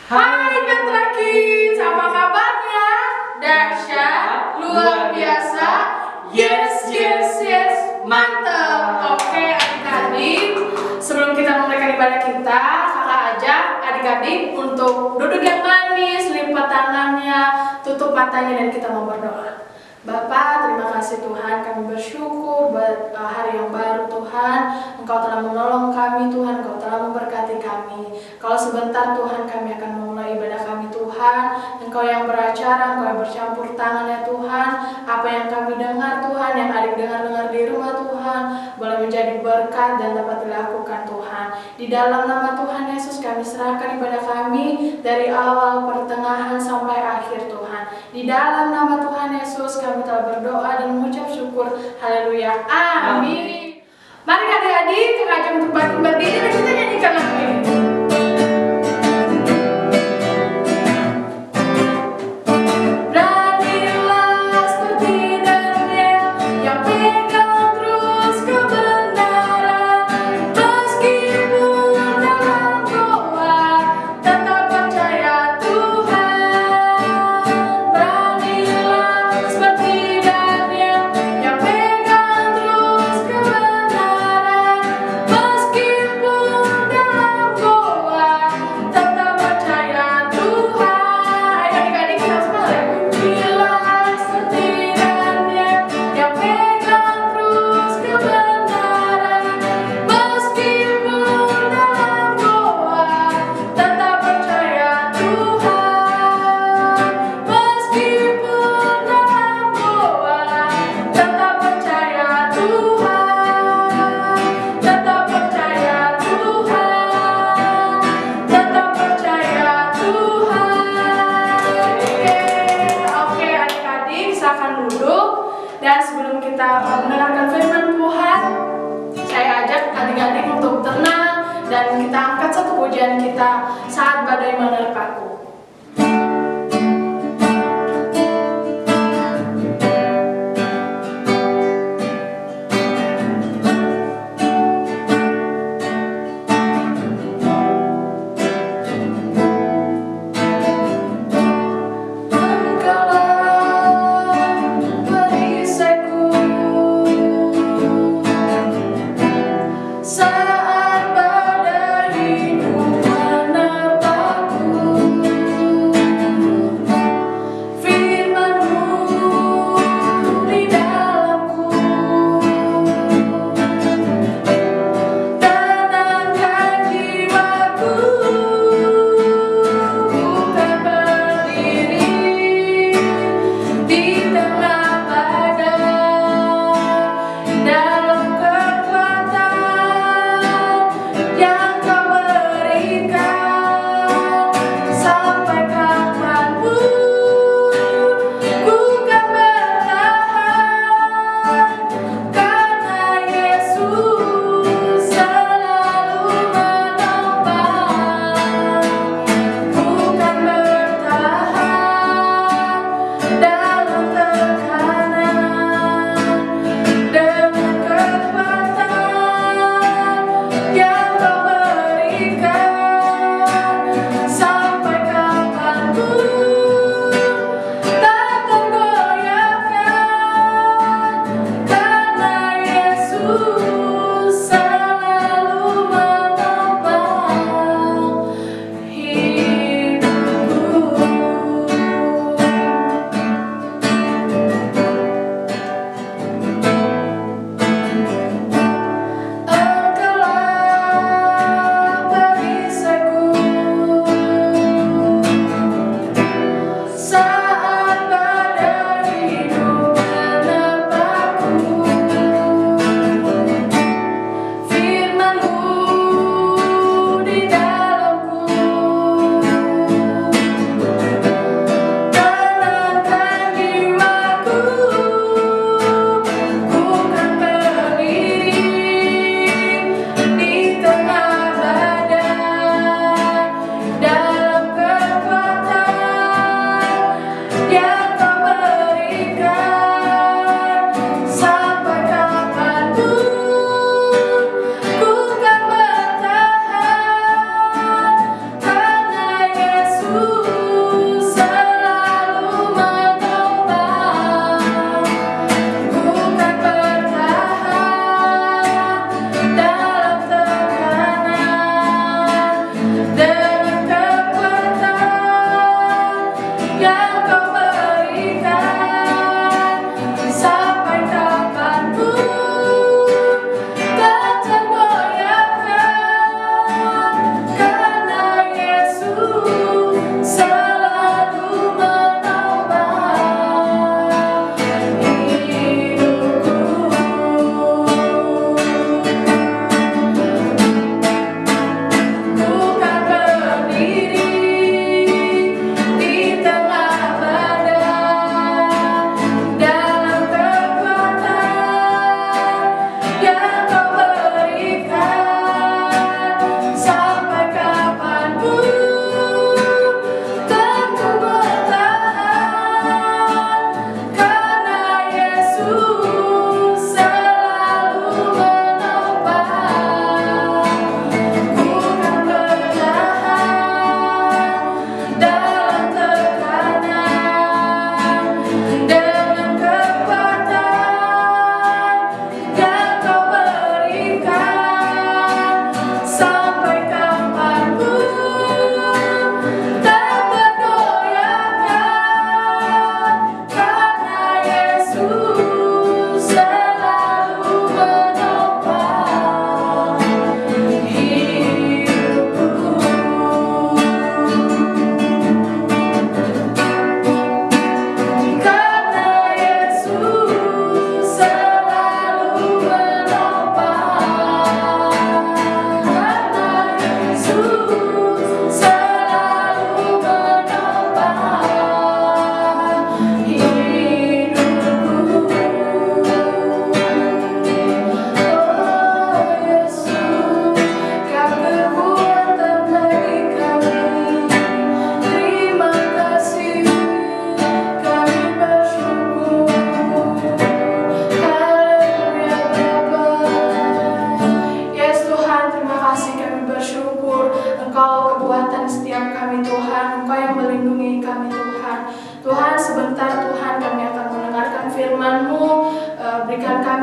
Hai Petra Kids, apa kabarnya? Dahsyat, luar biasa, yes, yes, yes, mantap. Oke adik-adik, sebelum kita memulai ibadah kita, kakak ajak adik-adik untuk duduk yang manis, lipat tangannya, tutup matanya dan kita mau berdoa. Bapak, terima kasih Tuhan, kami bersyukur buat hari yang baru Tuhan. Engkau telah menolong kami Tuhan, Engkau telah memberkati kami. Kalau sebentar Tuhan kami akan memulai ibadah kami Tuhan. Engkau yang beracara, Engkau yang bercampur tangan ya Tuhan. Apa yang kami dengar Tuhan, yang adik dengar di rumah Tuhan, boleh menjadi berkat dan dapat dilakukan Tuhan. Di dalam nama Tuhan Yesus kami serahkan ibadah kami dari awal, pertengahan sampai akhir Tuhan. Di dalam nama Tuhan Yesus kami telah berdoa dan mengucap syukur. Haleluya. Amin. Mari adik-adik kakak ajak untuk berdiri dan kita nyanyikan lagu ini. Dan sebelum kita mendengarkan firman Tuhan, saya ajak adik-adik untuk tenang dan kita angkat satu pujian kita, Saat Badai Menerpaku.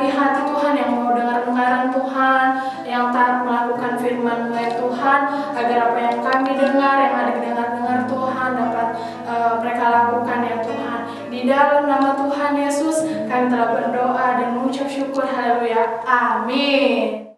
kami hati Tuhan yang mau dengar kebenaran Tuhan, yang taat melakukan firman-Mu ya Tuhan, agar apa yang kami dengar, yang ada dengar Tuhan dapat mereka lakukan ya Tuhan. Di dalam nama Tuhan Yesus kami telah berdoa dan mengucap syukur. Haleluya. Amin.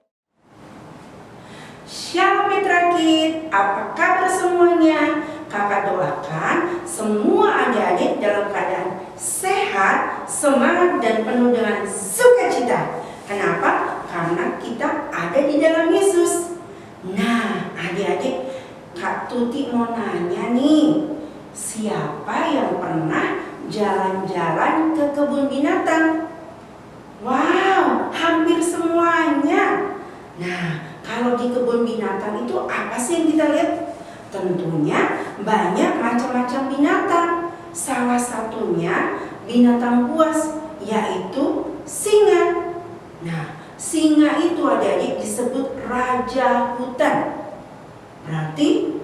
Shalom Mitra Kid, apa kabar semuanya? Kakak doakan semua adik-adik dalam keadaan sehat, semangat, dan penuh dengan sukacita. Kenapa? Karena kita ada di dalam Yesus. Nah, adik-adik, Kak Tuti mau nanya nih, siapa yang pernah jalan-jalan ke kebun binatang? Wow, hampir semuanya. Nah, kalau di kebun binatang itu apa sih yang kita lihat? Tentunya banyak macam-macam binatang. Salah satunya binatang buas, yaitu singa. Nah, singa itu adik-adik disebut raja hutan. Berarti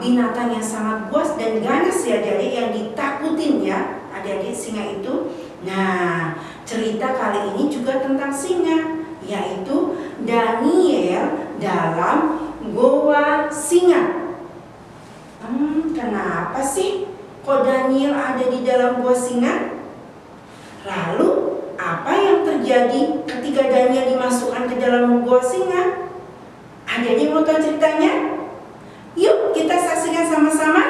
binatang yang sangat buas dan ganas ya adik-adik, yang ditakutin ya adik-adik singa itu. Nah, cerita kali ini juga tentang singa, yaitu Daniel dalam Goa Singa. Kenapa sih kok Daniel ada di dalam Goa Singa? Lalu apa yang terjadi ketika Daniel dimasukkan ke dalam Goa Singa? Adik-adik mau tahu ceritanya? Yuk kita saksikan sama-sama.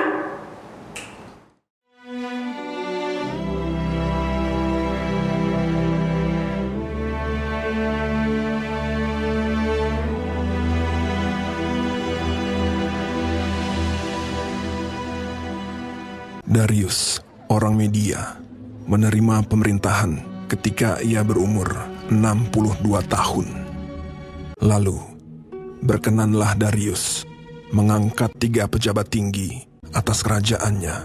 Darius, orang Media, menerima pemerintahan ketika ia berumur 62 tahun. Lalu, berkenanlah Darius mengangkat 3 pejabat tinggi atas kerajaannya.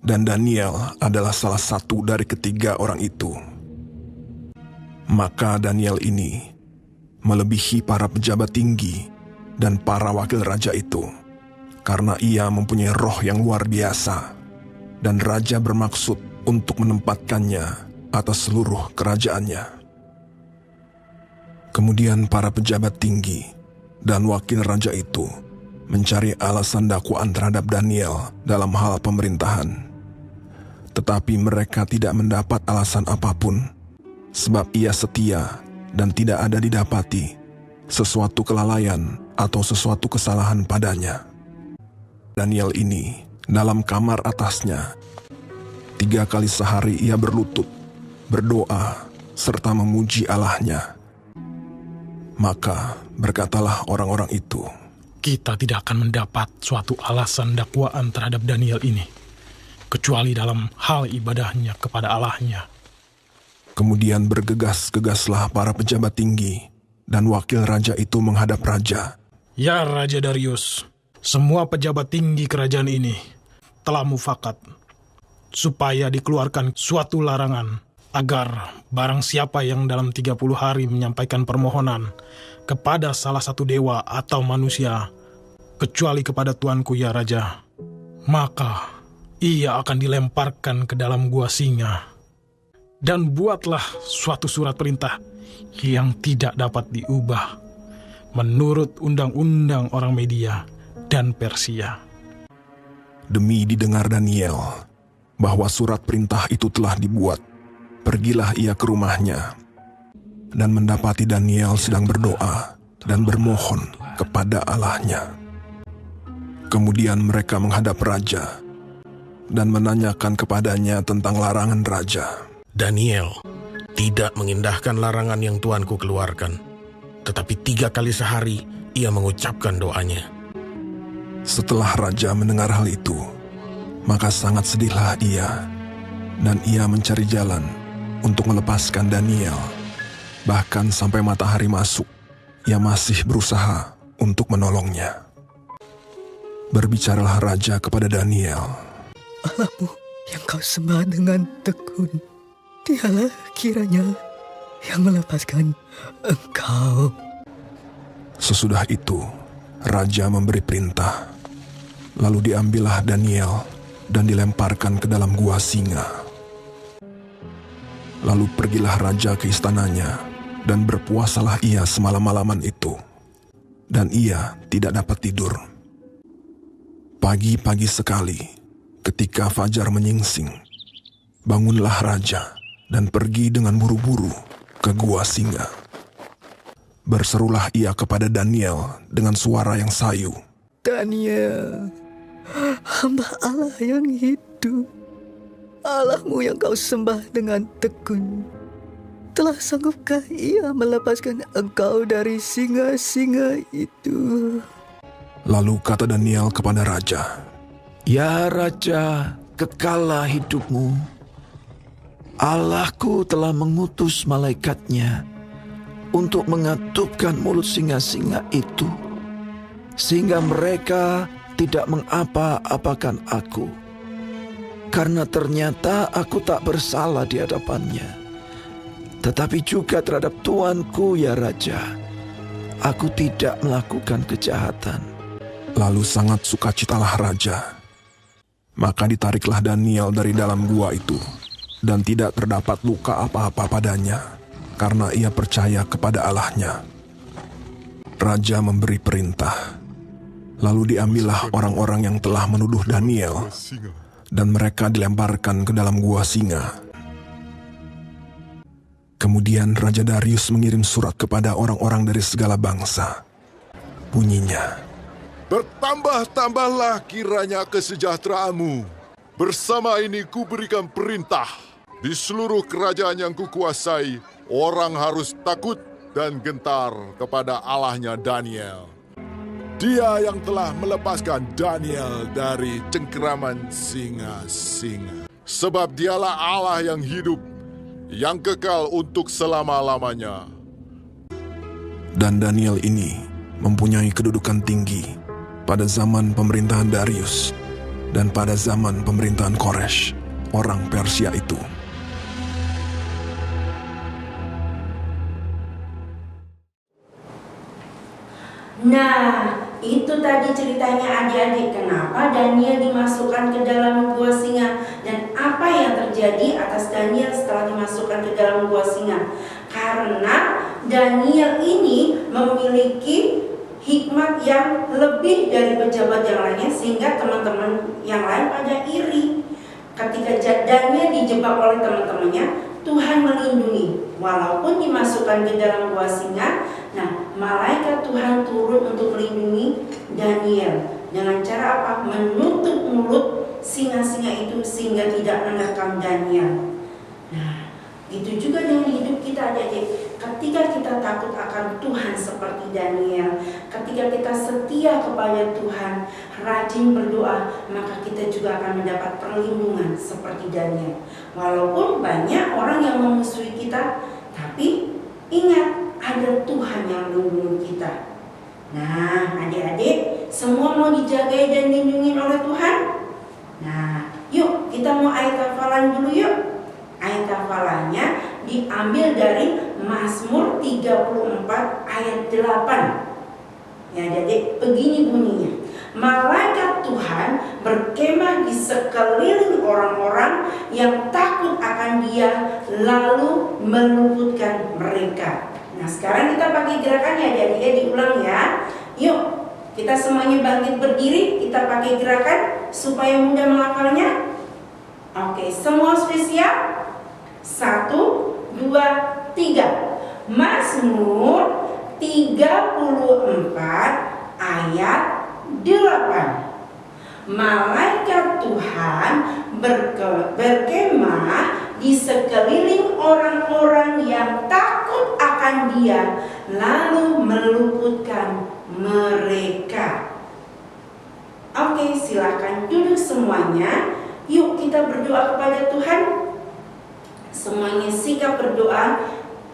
Dan Daniel adalah salah satu dari ketiga orang itu. Maka Daniel ini melebihi para pejabat tinggi dan para wakil raja itu, karena ia mempunyai roh yang luar biasa, dan raja bermaksud untuk menempatkannya atas seluruh kerajaannya. Kemudian para pejabat tinggi dan wakil raja itu mencari alasan dakwaan terhadap Daniel dalam hal pemerintahan. Tetapi mereka tidak mendapat alasan apapun, sebab ia setia dan tidak ada didapati sesuatu kelalaian atau sesuatu kesalahan padanya. Daniel ini dalam kamar atasnya 3 kali sehari ia berlutut, berdoa, serta memuji Allahnya. Maka berkatalah orang-orang itu, kita tidak akan mendapat suatu alasan dakwaan terhadap Daniel ini, kecuali dalam hal ibadahnya kepada Allahnya. Kemudian bergegas-gegaslah para pejabat tinggi dan wakil raja itu menghadap raja. Ya Raja Darius, semua pejabat tinggi kerajaan ini telah mufakat supaya dikeluarkan suatu larangan agar barang siapa yang dalam 30 hari menyampaikan permohonan kepada salah satu dewa atau manusia, kecuali kepada tuanku ya Raja, maka ia akan dilemparkan ke dalam gua singa. Dan buatlah suatu surat perintah yang tidak dapat diubah menurut undang-undang orang Media dan Persia. Demi didengar Daniel bahwa surat perintah itu telah dibuat, pergilah ia ke rumahnya dan mendapati Daniel sedang berdoa dan bermohon kepada Allahnya. Kemudian mereka menghadap raja dan menanyakan kepadanya tentang larangan raja. Daniel tidak mengindahkan larangan yang tuanku keluarkan, tetapi 3 kali sehari ia mengucapkan doanya. Setelah raja mendengar hal itu, maka sangat sedihlah ia, dan ia mencari jalan untuk melepaskan Daniel. Bahkan sampai matahari masuk, ia masih berusaha untuk menolongnya. Berbicaralah raja kepada Daniel. Allahmu yang kau sembah dengan tekun, dialah kiranya yang melepaskan engkau. Sesudah itu, raja memberi perintah. Lalu diambillah Daniel dan dilemparkan ke dalam gua singa. Lalu pergilah raja ke istananya, dan berpuasalah ia semalam-malaman itu. Dan ia tidak dapat tidur. Pagi-pagi sekali, ketika fajar menyingsing, bangunlah raja dan pergi dengan buru-buru ke gua singa. Berserulah ia kepada Daniel dengan suara yang sayu. Daniel, hamba Allah yang hidup, Allahmu yang kau sembah dengan tekun, telah sanggupkah ia melepaskan engkau dari singa-singa itu? Lalu kata Daniel kepada raja, Ya Raja, kekallah hidupmu. Allahku telah mengutus malaikatnya untuk mengatupkan mulut singa-singa itu, sehingga mereka tidak mengapa-apakan aku. Karena ternyata aku tak bersalah di hadapannya. Tetapi juga terhadap tuanku, ya Raja, aku tidak melakukan kejahatan. lalu sangat sukacitalah raja. Maka ditariklah Daniel dari dalam gua itu, dan tidak terdapat luka apa-apa padanya, karena ia percaya kepada Allahnya. Raja memberi perintah, lalu diambillah orang-orang yang telah menuduh Daniel, dan mereka dilemparkan ke dalam gua singa. Kemudian Raja Darius mengirim surat kepada orang-orang dari segala bangsa. Bunyinya, Bertambah-tambahlah kiranya kesejahteraanmu. Bersama ini kuberikan perintah. Di seluruh kerajaan yang kukuasai, orang harus takut dan gentar kepada Allahnya Daniel. Dia yang telah melepaskan Daniel dari cengkeraman singa-singa. Sebab dialah Allah yang hidup, yang kekal untuk selama-lamanya. dan Daniel ini mempunyai kedudukan tinggi pada zaman pemerintahan Darius dan pada zaman pemerintahan Koresh, orang Persia itu. Nah, itu tadi ceritanya adik-adik, kenapa Daniel dimasukkan ke dalam gua singa dan apa yang terjadi atas Daniel setelah dimasukkan ke dalam gua singa. Karena Daniel ini memiliki hikmat yang lebih dari pejabat yang lainnya, sehingga teman-teman yang lain pada iri. Ketika Daniel dijebak oleh teman-temannya, Tuhan melindungi. Walaupun dimasukkan ke dalam gua singa, nah malaikat Tuhan turun untuk melindungi Daniel. Dengan cara apa? Menutup mulut singa-singa itu sehingga tidak menerkam Daniel. Nah, itu juga dengan hidup kita adik-adik. Ketika kita takut akan Tuhan seperti Daniel, ketika kita setia kepada Tuhan, rajin berdoa, maka kita juga akan mendapat perlindungan seperti Daniel. Walaupun banyak orang yang memusuhi kita, tapi ingat, ada Tuhan yang melindungi kita. Nah, adik-adik, semua mau dijagai dan dilindungi oleh Tuhan? Nah, yuk kita mau ayat hafalan dulu yuk. Ayat hafalannya diambil dari Mazmur 34 ayat 8. Ya adik-adik, begini bunyinya. Malaikat Tuhan berkemah di sekeliling orang-orang yang takut akan Dia, lalu meluputkan mereka. Nah, sekarang kita pakai gerakannya adik-adik, diulang ya. Yuk, kita semuanya bangkit berdiri, kita pakai gerakan supaya mudah menghafalnya. Oke, semua sudah siap? 1, 2, 3. Mazmur 34 ayat 8. Malaikat Tuhan berkemah di sekeliling orang-orang yang takut akan Dia, lalu meluputkan mereka. Oke, silakan duduk semuanya. Yuk kita berdoa kepada Tuhan. Semuanya sikap berdoa.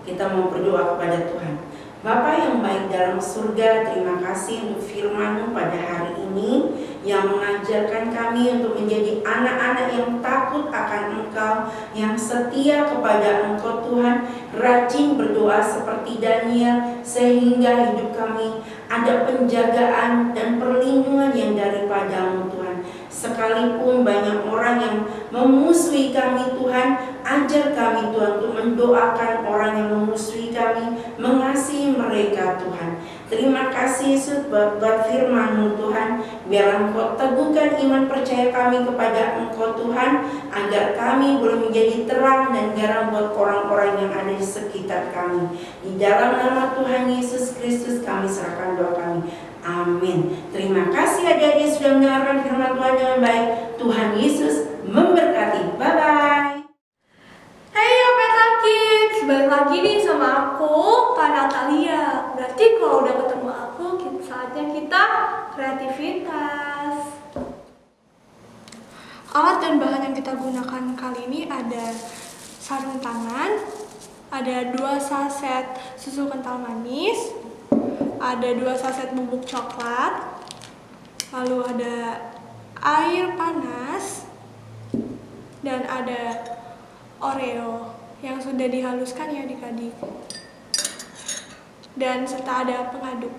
Kita mau berdoa kepada Tuhan. Bapa yang baik dalam surga, terima kasih untuk firman-Mu pada hari ini yang mengajarkan kami untuk menjadi anak-anak yang takut akan Engkau, yang setia kepada Engkau Tuhan, rajin berdoa seperti Daniel, sehingga hidup kami ada penjagaan dan perlindungan yang daripada-Mu Tuhan. Sekalipun banyak orang yang memusuhi kami Tuhan, ajar kami Tuhan untuk mendoakan orang yang memusuhi kami, mengasihi mereka Tuhan. Terima kasih Yesus buat firman-Mu Tuhan. Biarlah Engkau teguhkan iman percaya kami kepada Engkau Tuhan, agar kami boleh menjadi terang dan garam buat orang-orang yang ada di sekitar kami. Di dalam nama Tuhan Yesus Kristus kami serahkan doa kami. Amin. Terima kasih adik-adik sudah mendengarkan firman Tuhan dengan baik. Tuhan Yesus memberkati. Bye-bye. Hey Peta Kids, balik lagi nih sama aku, Kak Natalia. Berarti kalau udah ketemu aku, saatnya kita kreativitas. Alat dan bahan yang kita gunakan kali ini ada sarung tangan, ada 2 saset susu kental manis, ada 2 saset bubuk coklat, lalu ada air panas, dan ada Oreo yang sudah dihaluskan ya adik-adik, dan serta ada pengaduk.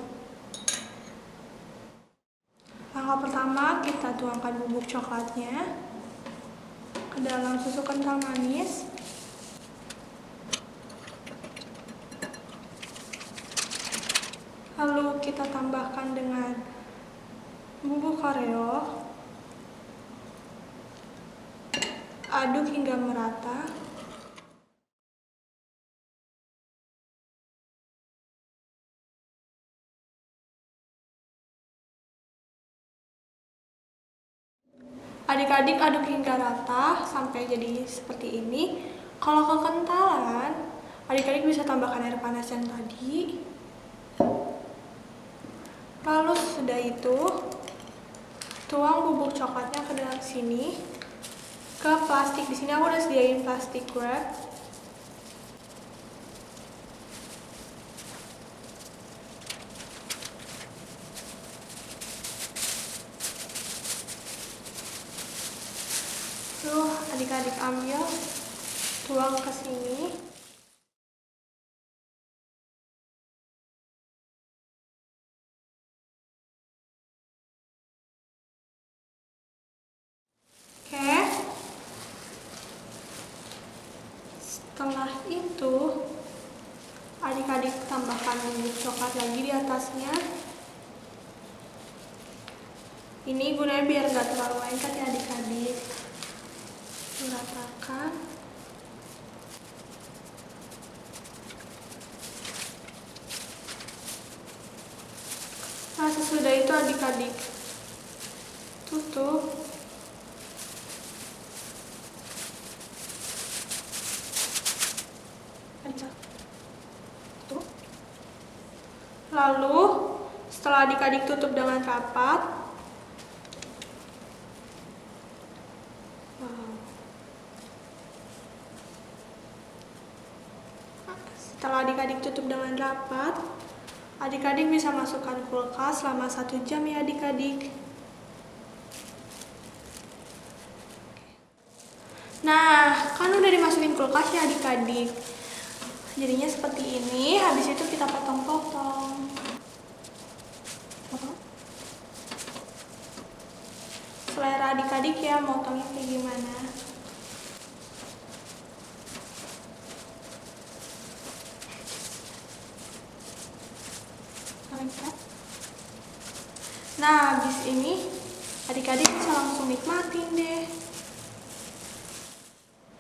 Langkah pertama, kita tuangkan bubuk coklatnya ke dalam susu kental manis. Lalu kita tambahkan dengan bubuk Oreo. Aduk hingga merata. Adik-adik aduk hingga rata sampai jadi seperti ini. Kalau kekentalan, adik-adik bisa tambahkan air panas yang tadi. Lalu sudah itu, tuang bubuk coklatnya ke dalam sini, ke plastik. Di sini aku udah sediain plastik wrap. Tuh, adik-adik ambil, tuang ke sini. Oke. Setelah itu, adik-adik tambahkan bubuk coklat lagi di atasnya. Ini gunanya biar nggak terlalu lengket ya adik-adik. Ratakan. Nah, sesudah itu adik-adik tutup. Lalu, setelah adik-adik tutup dengan rapat, adik-adik bisa masukkan kulkas selama 1 jam ya adik-adik. Nah, kan udah dimasukin kulkas ya adik-adik. Jadinya seperti ini, habis itu kita potong-potong. Selera adik-adik ya, motongnya kayak gimana. Nah, habis ini adik-adik bisa langsung nikmatin deh.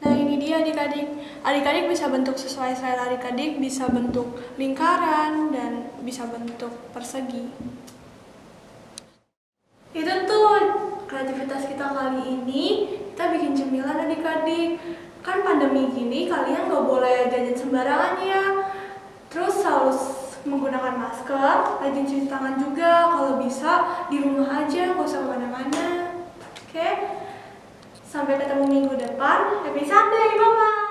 Nah, ini dia adik-adik. Adik-adik bisa bentuk sesuai selera adik-adik, bisa bentuk lingkaran dan bisa bentuk persegi. Itu tuh kreativitas kita kali ini. Kita bikin cemilan adik-adik. Kan pandemi gini, kalian gak boleh jajan sembarangan ya. Terus harus menggunakan masker, rajin cuci tangan juga. Kalau bisa di rumah aja, gak usah kemana-mana. Oke? Sampai ketemu minggu depan. Happy Sunday, bye-bye!